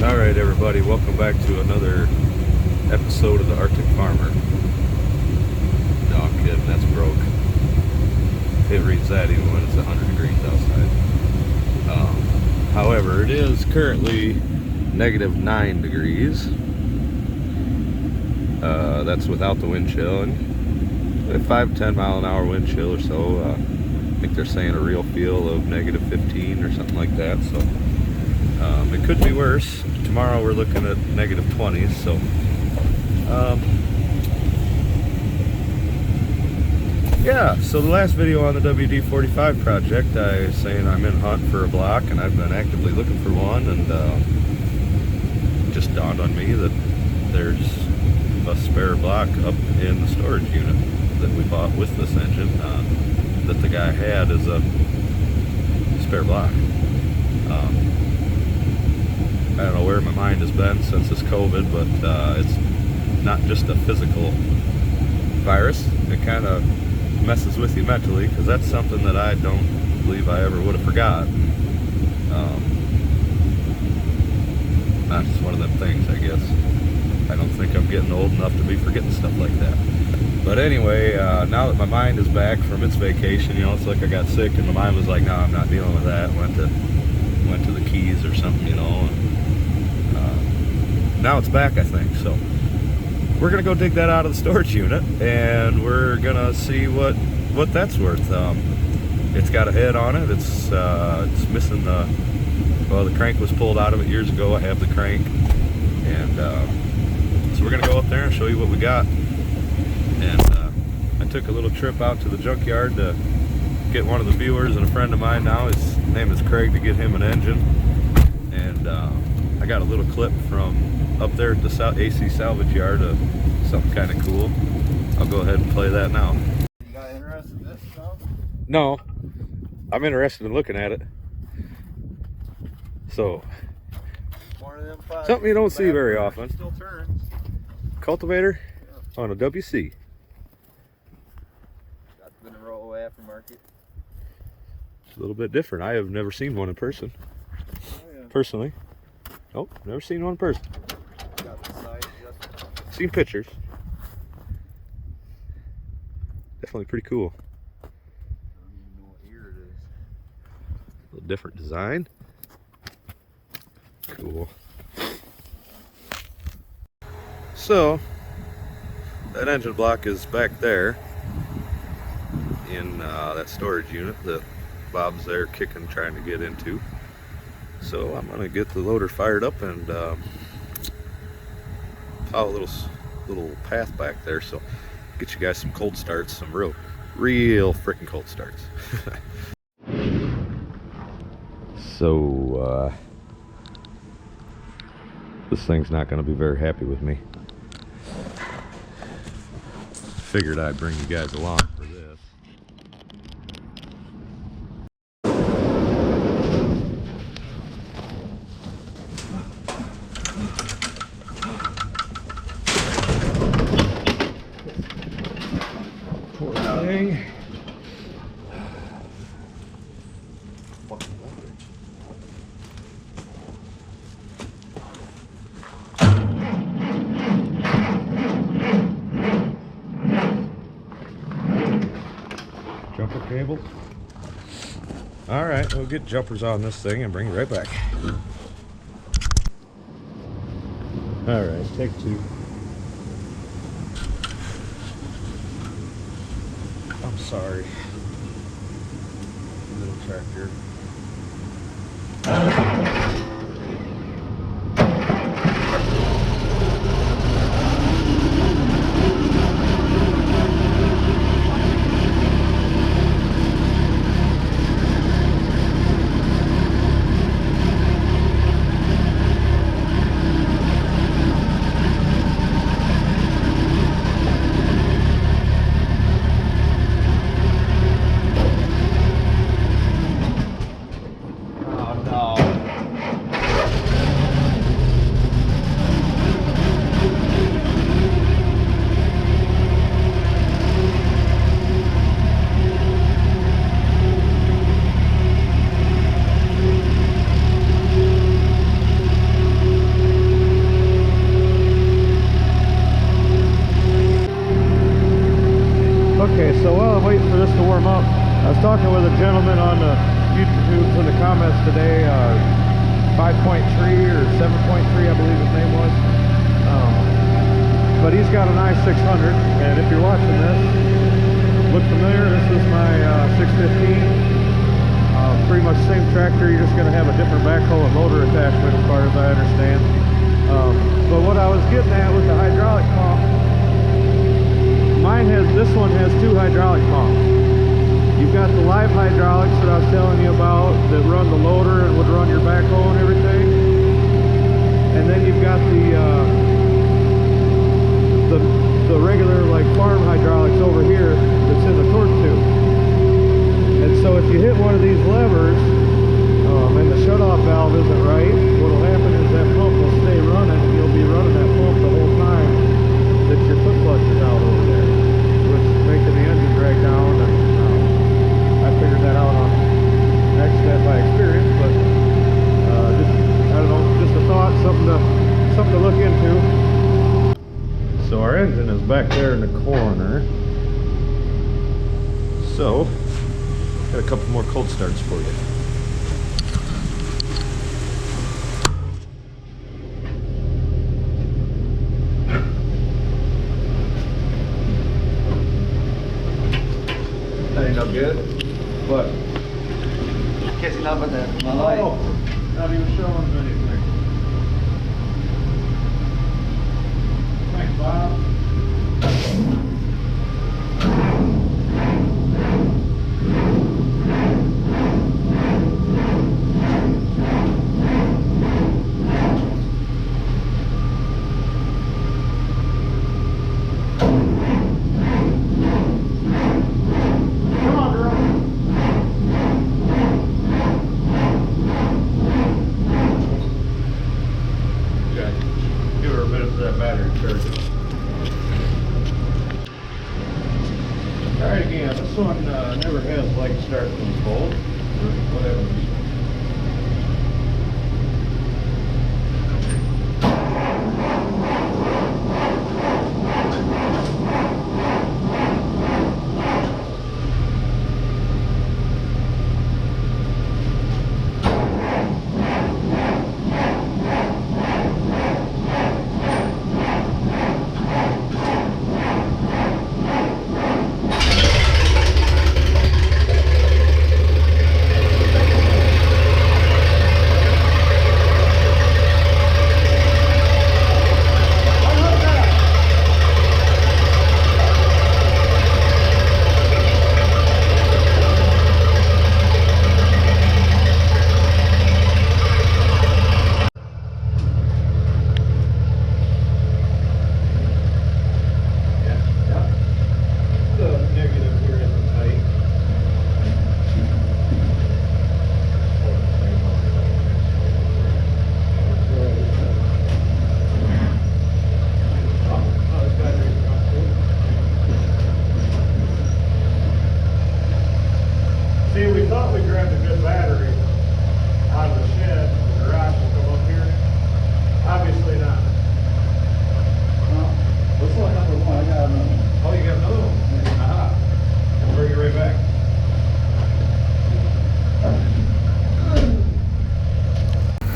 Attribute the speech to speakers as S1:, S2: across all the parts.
S1: Alright everybody, welcome back to another episode of the Arctic Farmer. No, I'm kidding, that's broke. It reads that even when it's 100 degrees outside. However, it is currently -9 degrees. That's without the wind chill, and a 5-10 mile an hour wind chill or so. I think they're saying a real feel of -15 or something like that, so it could be worse. Tomorrow we're looking at -20s, so yeah, so the last video on the WD-45 project, I was saying I'm in hunt for a block, and I've been actively looking for one, and it just dawned on me that there's a spare block up in the storage unit that we bought with this engine, that the guy had as a spare block. I don't know where my mind has been since this COVID, but it's not just a physical virus. It kind of messes with you mentally, because that's something that I don't believe I ever would have forgotten. That's just one of them things, I guess. I don't think I'm getting old enough to be forgetting stuff like that. But anyway, now that my mind is back from its vacation, you know, it's like I got sick and my mind was like, no, I'm not dealing with that. Went to the Keys or something, you know, and now it's back, I think. So we're gonna go dig that out of the storage unit, and we're gonna see what that's worth. It's got a head on it. It's missing the crank was pulled out of it years ago. I have the crank, and so we're gonna go up there and show you what we got. And I took a little trip out to the junkyard to get one of the viewers and a friend of mine now, his name is Craig, to get him an engine. And I got a little clip from up there at the AC salvage yard of something kind of cool. I'll go ahead and play that now.
S2: You got interested in this stuff?
S1: No, I'm interested in looking at it. So,
S2: One of them five.
S1: something you don't see very often.
S2: Still turns.
S1: Cultivator on a WC.
S2: Got the Monroe aftermarket.
S1: It's a little bit different. I have never seen one in person.
S2: Oh, yeah.
S1: Personally. Nope, never seen one in person.
S2: Got the side adjustment.
S1: Seen pictures. Definitely pretty cool.
S2: I don't even know what year it is.
S1: A little different design. Cool. So, that engine block is back there in that storage unit that Bob's there kicking, trying to get into. So I'm gonna get the loader fired up and follow a little path back there, so get you guys some cold starts, some real freaking cold starts. So this thing's not gonna be very happy with me. Figured I'd bring you guys along for this. Poor thing. Jumper cable. All right, we'll get jumpers on this thing and bring it right back. All right, take two. I'm sorry. Little tractor.
S3: or 7.3, I believe his name was. But he's got a nice 600, and if you're watching this, look familiar. This is my 615. Pretty much the same tractor. You're just going to have a different backhoe and loader attachment, as far as I understand. But what I was getting at with the hydraulic pump, this one has 2 hydraulic pumps. You've got the live hydraulics that I was telling you about that run the loader and would run your backhoe and everything. And then you've got the regular like farm hydraulics over here that's in the torque tube. And so if you hit one of these levers and the shutoff valve isn't right, what'll happen is that pump will stay running and you'll be running that pump the whole time that your foot clutch is out over there, which is making the engine drag down. And I figured that out on accident by experience, but just, I don't know, just a thought, something to look into. So our engine is back there in the corner. So, got a couple more cold starts for you.
S2: That ain't no good.
S3: What?
S2: Catching up with that. My light.
S3: Oh, not even showing them anything. Thanks, Bob. Alright, again, this one never has like start from cold, or whatever.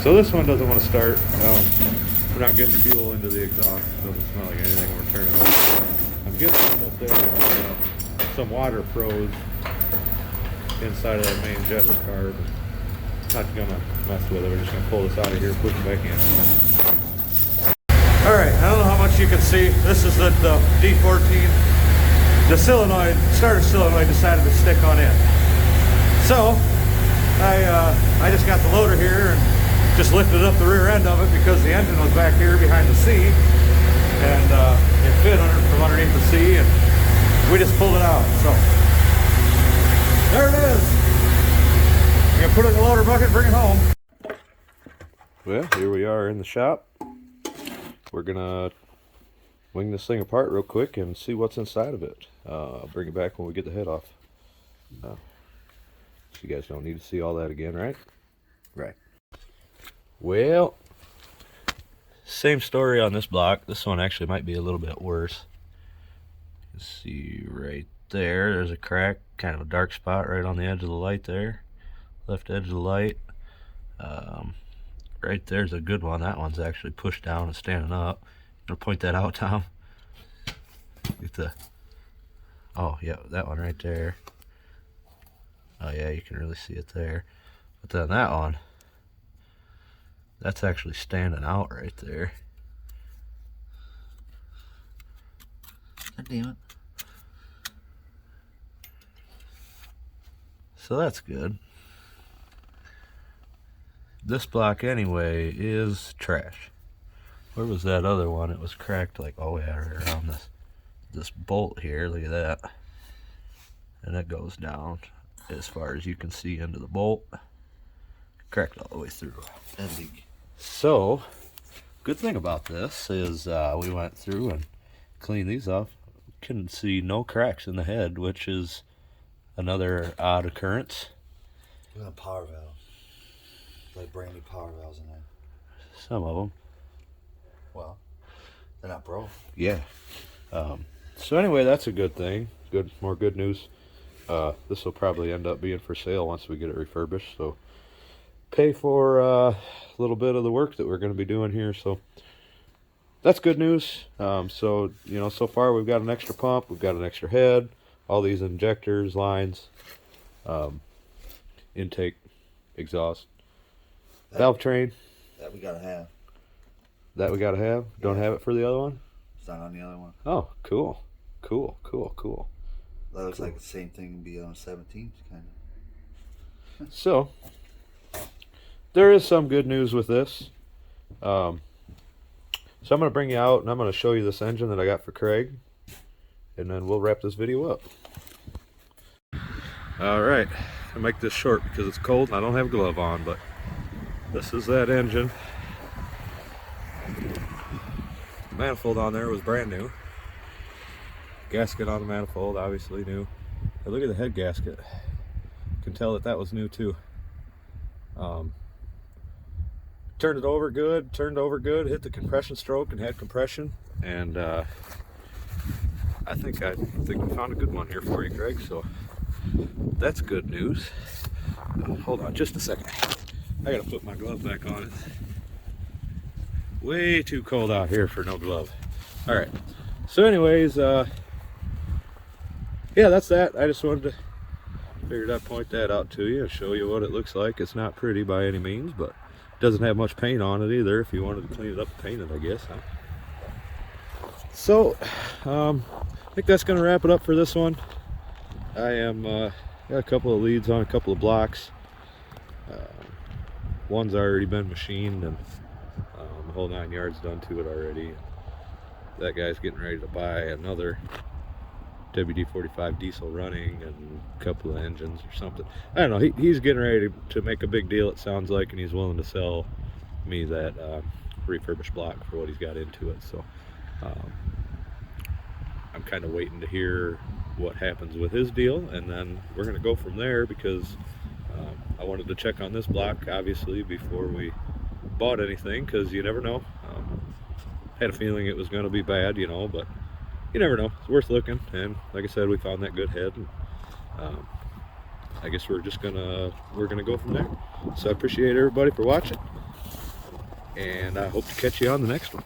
S3: So this one doesn't want to start. We're not getting fuel into the exhaust. It doesn't smell like anything when we're turning it on. I'm guessing that there's some water froze inside of that main jet of the car, but not gonna mess with it. We're just gonna pull this out of here, push it back in. Alright, I don't know how much you can see. This is the D14. The solenoid, starter solenoid decided to stick on in. So, I just got the loader here and just lifted up the rear end of it because the engine was back here behind the seat, and it fit from underneath the seat, and we just pulled it out. So there it is. I'm gonna put it in the loader bucket and bring it home. Well, here we are in the shop. We're gonna wing this thing apart real quick and see what's inside of it. I'll bring it back when we get the head off. So you guys don't need to see all that again, right? Right. Well, same story on this block. This one actually might be a little bit worse. You can see right there, there's a crack, kind of a dark spot right on the edge of the light there. Left edge of the light.
S1: Right there's a good one. That one's actually pushed down and standing up. You want to point that out, Tom? Get the... Oh, yeah, that one right there. Oh, yeah, you can really see it there. But then that one, that's actually standing out right there.
S2: God damn it.
S1: So that's good. This block anyway is trash. Where was that other one? It was cracked like, oh yeah, right around this bolt here. Look at that. And it goes down as far as you can see into the bolt. Cracked all the way through.
S2: That big.
S1: So, good thing about this is we went through and cleaned these off. Can see no cracks in the head, which is another odd occurrence.
S2: Look at the power valve. Like brand new power valves in there.
S1: Some of them.
S2: Well, they're not broke.
S1: Yeah. So anyway, that's a good thing. More good news. This will probably end up being for sale once we get it refurbished. So pay for a little bit of the work that we're going to be doing here. So that's good news. So you know, so far we've got an extra pump, we've got an extra head, all these injectors, lines, intake, exhaust, valve train.
S2: That we gotta have.
S1: That we gotta have. Don't have it for the other one.
S2: It's not on the other one.
S1: Oh, cool.
S2: That looks like the same thing would be on 17th, kind of.
S1: So there is some good news with this. So I'm going to bring you out and I'm going to show you this engine that I got for Craig, and then we'll wrap this video up. Alright, I'll make this short because it's cold and I don't have a glove on, but this is that engine. The manifold on there was brand new. Gasket on the manifold, obviously new. But look at the head gasket. You can tell that that was new too. Turned it over good, hit the compression stroke and had compression, and I think we found a good one here for you, Greg, so that's good news. Hold on just a second. I gotta put my glove back on. It's way too cold out here for no glove. Alright, so anyways, yeah, that's that. I just wanted to figured I'd point that out to you and show you what it looks like. It's not pretty by any means, but doesn't have much paint on it either. If you wanted to clean it up and paint it, I guess, huh? So I think that's gonna wrap it up for this one. I am got a couple of leads on a couple of blocks. One's already been machined, and the whole 9 yards done to it already. That guy's getting ready to buy another WD-45 diesel running and a couple of engines or something. I don't know, he's getting ready to make a big deal, it sounds like, and he's willing to sell me that refurbished block for what he's got into it. So I'm kind of waiting to hear what happens with his deal, and then we're going to go from there, because I wanted to check on this block obviously before we bought anything, because you never know. Had a feeling it was going to be bad, you know, but you never know. It's worth looking, and like I said, we found that good head, and I guess we're gonna go from there. So I appreciate everybody for watching, and I hope to catch you on the next one.